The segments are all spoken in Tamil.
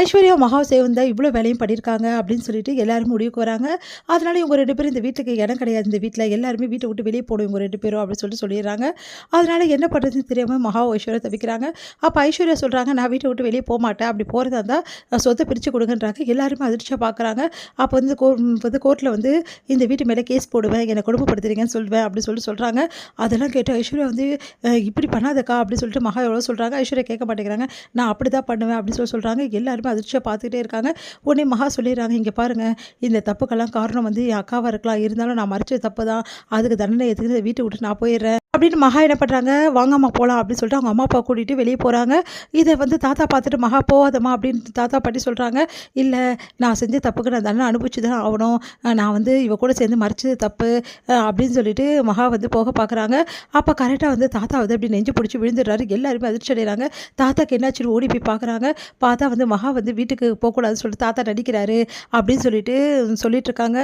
ஐஸ்வர்யா மகா சேர்ந்தா இவ்வளோ வேலையும் பண்ணியிருக்காங்க அப்படின்னு சொல்லிட்டு எல்லாரும் முடிவுக்கு வராங்க. அதனால இவங்க 2 பேரும் இந்த வீட்டுக்கு இடம் கிடையாது. இந்த வீட்ல எல்லாருமே வீட்ட விட்டு வெளியே போணும் இவங்க 2 பேரும் அப்படின்னு சொல்லிட்டு சொல்லிடுறாங்க. அதனால என்ன பண்ணுறதுன்னு தெரியாம மகாவும் ஐஸ்வர்யா தவிக்கிறாங்க. அப்ப ஐஸ்வர்யா சொல்றாங்க, "நான் வீட்ட விட்டு வெளியே போமாட்டேன். அப்படி போறதா இருந்தா சொத்த பிரிச்சு குடுங்கன்றாங்க." எல்லாருமே அதிர்ச்சியா பார்க்குறாங்க. அப்ப வந்து கோர்ட்ல வந்து இந்த வீட்டு மேல கேஸ் போடுவேன். என்ன கொடுமைப்படுத்துறீங்கன்னு சொல்லுவேன் அப்படின்னு சொல்லிட்டு சொல்றாங்க. அதெல்லாம் கேட்டு ஐஸ்வர்யா வந்து இப்படி பண்ணாதக்கா அப்படின்னு சொல்லிட்டு மகா எவ்வளோ சொல்றாங்க. ஐஸ்வர்யா கேட்க மாட்டேங்கிறாங்க. நான் அப்படிதான் பண்ணுவேன் அப்படின்னு சொல்றாங்க. எல்லாருமே அதிர்ச்சியா பார்த்துக்கிட்டே இருக்காங்க. உடனே மகா சொல்லிடுறாங்க, "இங்க பாருங்க, இந்த தப்புக்கெல்லாம் காரணம் வந்து என் அக்காவா இருக்கலாம். இருந்தாலும் நான் மறைச்சது தப்பு தான். அதுக்கு தண்டனை எதுக்குன்னு வீட்டை விட்டு நான் போயிடுறேன்." அப்படின்னு மகா என்ன பண்ணுறாங்க, "வாங்கம்மா போகலாம்" அப்படின்னு சொல்லிட்டு அவங்க அம்மா அப்பா கூட்டிகிட்டு வெளியே போகிறாங்க. இதை வந்து தாத்தா பார்த்துட்டு, "மகா போகாதம்மா" அப்படின்னு தாத்தா பாட்டி சொல்கிறாங்க. "இல்லை, நான் செஞ்ச தப்புக்கு நான் தண்டனை அனுபவிச்சு தான் ஆகணும். நான் வந்து இவ கூட சேர்ந்து மறைச்சது தப்பு" அப்படின்னு சொல்லிட்டு மகா வந்து போக பார்க்குறாங்க. அப்போ கரெக்டாக வந்து தாத்தா வந்து அப்படி நெஞ்சு பிடிச்சி விழுந்துடுறாரு. எல்லாருமே அதிர்ச்சி அடைகிறாங்க. தாத்தாக்கு என்னாச்சுன்னு ஓடி போய் பார்க்குறாங்க. பார்த்தா வந்து மகா வந்து வீட்டுக்கு போகக்கூடாதுன்னு சொல்லிட்டு தாத்தா நடிக்கிறாரு அப்படின்னு சொல்லிட்டு இருக்காங்க.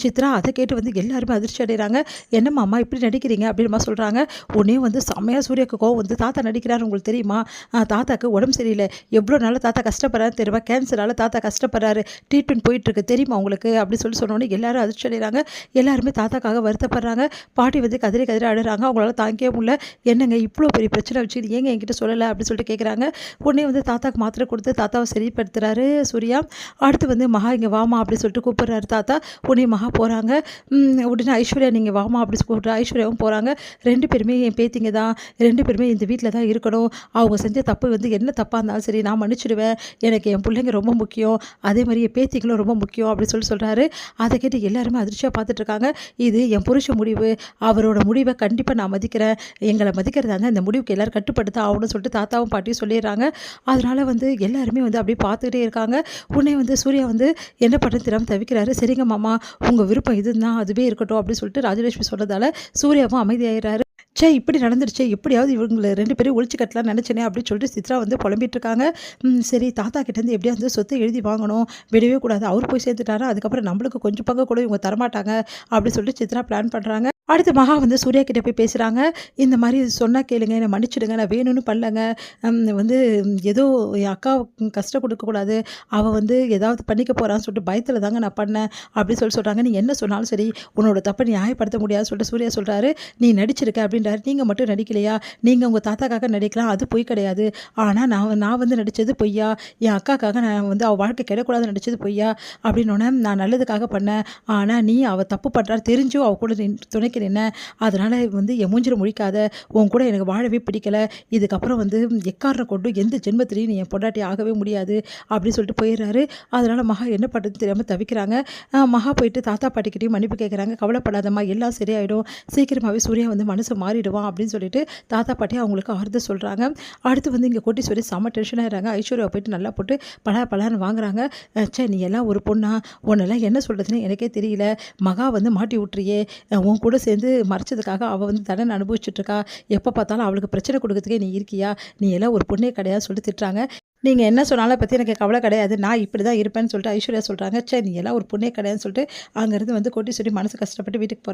சித்ரா அதை கேட்டு வந்து எல்லாருமே அதிர்ச்சி அடைகிறாங்க. "என்னம்மா அம்மா இப்படி நடிக்கிறீங்க?" அப்படின்மா சொல்கிறாங்க. உடனே வந்து செம்மையாக சூர்யாவுக்கு கோவம் வந்து, "தாத்தா நடிக்கிறாரு உங்களுக்கு தெரியுமா? தாத்தாக்கு உடம்பு சரியில்லை. எவ்வளோ நாளாக தாத்தா கஷ்டப்படுறாரு தெரியுமா? கேன்சரால் தாத்தா கஷ்டப்படுறாரு. ட்ரீட்மெண்ட் போயிட்டுருக்கு தெரியுமா உங்களுக்கு?" அப்படி சொன்னோடனே எல்லாரும் அதிர்ச்சி அடைகிறாங்க. எல்லாருமே தாத்தாக்காக வருத்தப்படுறாங்க. பாட்டி வந்து கதறி கதறி அழுறாங்க. அவங்களால தாங்கிக்கவே முடியல. "என்னங்க இவ்வளோ பெரிய பிரச்சனை வச்சு ஏங்க என்கிட்ட சொல்லலை?" அப்படின்னு சொல்லிட்டு கேட்குறாங்க. உடனே வந்து தாத்தாக்கு மாத்திரை கொடுத்து தாத்தாவை சரிப்படுத்துறாரு சூர்யா. அடுத்து வந்து, "மகா இங்கே வாமா" அப்படி சொல்லிட்டு கூப்பிடுறாரு தாத்தா. உடனே மகா போகிறாங்க. உடனே ஐஸ்வர்யா, "நீங்கள் வாமா" அப்படி கூப்பிட்றா. ஐஸ்வர்யாவும் போகிறாங்க. 2 பேருமே என் பேத்திங்க தான். 2 பேருமே இந்த வீட்டில் தான் இருக்கணும். அவங்க செஞ்ச தப்பு வந்து என்ன தப்பாக இருந்தாலும் சரி நான் மன்னிச்சிடுவேன். எனக்கு என் பிள்ளைங்க ரொம்ப முக்கியம். அதே மாதிரி என் பேத்திகளும் ரொம்ப முக்கியம் அப்படி சொல்கிறாரு. அதை கேட்டு எல்லாருமே அதிர்ச்சியாக பார்த்துட்ருக்காங்க. இது என் புருஷ முடிவு. அவரோட முடிவை கண்டிப்பாக நான் மதிக்கிறேன். எங்களை மதிக்கிறதா இருந்தால் இந்த முடிவுக்கு எல்லோரும் கட்டுப்பட்டு தான் ஆகணும்னு சொல்லிட்டு தாத்தாவும் பாட்டியும் சொல்லிடுறாங்க. அதனால் வந்து எல்லாருமே வந்து அப்படியே பார்த்துக்கிட்டே இருக்காங்க. உடனே வந்து சூர்யா வந்து என்ன பண்ணுறது தெரியாமல் தவிக்கிறாரு. "சரிங்க மாமா, உங்கள் விருப்பம் இதுதான், அதுவே இருக்கட்டும்" அப்படின்னு சொல்லிட்டு ராஜலட்சுமி சொன்னதால் சூர்யாவும் அமைதியாகிறாரு. "ச்சே, இப்படி நடந்துருச்சே, எப்படியாவது இவங்கள 2 பேரையும் ஒழிச்சு கட்டலாம்னு நினச்சேனே" அப்படின்னு சொல்லிட்டு சித்ரா வந்து புலம்பிட்டு இருக்காங்க. சரி, தாத்தா கிட்டேருந்து எப்படியாவது சொத்தை எழுதி வாங்கணும், விடவே கூடாது. அவர் போய் சேர்த்துட்டாரா அதுக்கப்புறம் நம்மளுக்கு கொஞ்சம் பங்கு கூட இவங்க தரமாட்டாங்க அப்படின்னு சொல்லிட்டு சித்ரா பிளான் பண்ணுறாங்க. அடுத்து மகா வந்து சூர்யா கிட்ட போய் பேசுகிறாங்க. "இந்த மாதிரி சொன்னா கேளுங்க, என்னை மன்னிச்சிடுங்க, நான் வேணும்னு பண்ணலங்க. வந்து ஏதோ என் அக்காவுக்கு கஷ்டம் கொடுக்கக்கூடாது, அவள் வந்து ஏதாவது பண்ணிக்க போகிறான்னு சொல்லிட்டு பயத்தில் தாங்க நான் பண்ணேன்" அப்படின்னு சொல்கிறாங்க. "நீ என்ன சொன்னாலும் சரி, உன்னோட தப்பை நியாயப்படுத்த முடியாதுன்னு சொல்லிட்டு சூர்யா சொல்கிறாரு. "நீ நடிச்சிருக்க" அப்படின்றாரு. "நீங்கள் மட்டும் நடிக்கலையா? நீங்கள் உங்கள் தாத்தாக்காக நடிக்கலாம், அது பொய் கிடையாது. ஆனால் நான் வந்து நடித்தது பொய்யா? என் அக்காக்காக நான் வந்து அவள் வாழ்க்கை கெடக்கூடாதுன்னு நடித்தது பொய்யா? அப்படின்னோடனே நான் நல்லதுக்காக பண்ணேன். ஆனால் நீ அவள் தப்பு பண்ணுறா தெரிஞ்சும் அவள் கூட துணைக்கு நின்ன. அதனால் வந்து என் மூஞ்சில முழிக்காத. உன் கூட எனக்கு வாழவே பிடிக்கல. இதுக்கப்புறம் வந்து எக்காரணம் கொண்டு எந்த ஜென்மத்திலையும் நீ என் பொண்டாட்டி ஆகவே முடியாது" அப்படின்னு சொல்லிட்டு போயிடுறாரு. அதனால் மகா என்ன பண்ணுறதுன்னு தெரியாமல் தவிக்கிறாங்க. மகா போயிட்டு தாத்தா பாட்டிக்கிட்டையும் மன்னிப்பு கேட்குறாங்க. "கவலைப்படாதம்மா, எல்லாம் சரியாயிடும். சீக்கிரமாகவே சூர்யா வந்து மனசை மாறிடுவான்" அப்படின்னு சொல்லிட்டு தாத்தா பாட்டி அவங்களுக்கு ஆறுதல் சொல்கிறாங்க. அடுத்து வந்து இங்கே கோட்டீஸ்வரி செம்ம டென்ஷன் ஆகிறாங்க. ஐஸ்வர்யா போயிட்டு நல்லா போட்டு பலான்னு வாங்குறாங்க. "ச்சே, நீ எல்லாம் ஒரு பொண்ணா? உன்னெல்லாம் என்ன சொல்கிறதுன்னு எனக்கே தெரியல. மகா வந்து மாட்டி விட்டுறியே. உன் கூட சேர்ந்து மறைச்சதுக்காக அவள் வந்து தண்டனை அனுபவிச்சுட்ருக்கா. எப்போ பார்த்தாலும் அவளுக்கு பிரச்சனை கொடுக்கறதுக்கே நீ இருக்கியா? நீ எல்லாம் ஒரு பொண்ணே கிடையாதுன்னு" சொல்லிட்டு திட்டுறாங்க. "நீங்கள் என்ன சொன்னாலும் பற்றி எனக்கு கவலை கிடையாது. நான் இப்படி தான் இருப்பேன்னு" சொல்லிட்டு ஐஸ்வர்யா சொல்கிறாங்க. "ச்சே, நீ எல்லாம் ஒரு பொண்ணே கிடையாதுன்னு" சொல்லிட்டு அங்கேருந்து வந்து கோட்டீஸ்வரி மனசு கஷ்டப்பட்டு வீட்டுக்கு போகிறாங்க.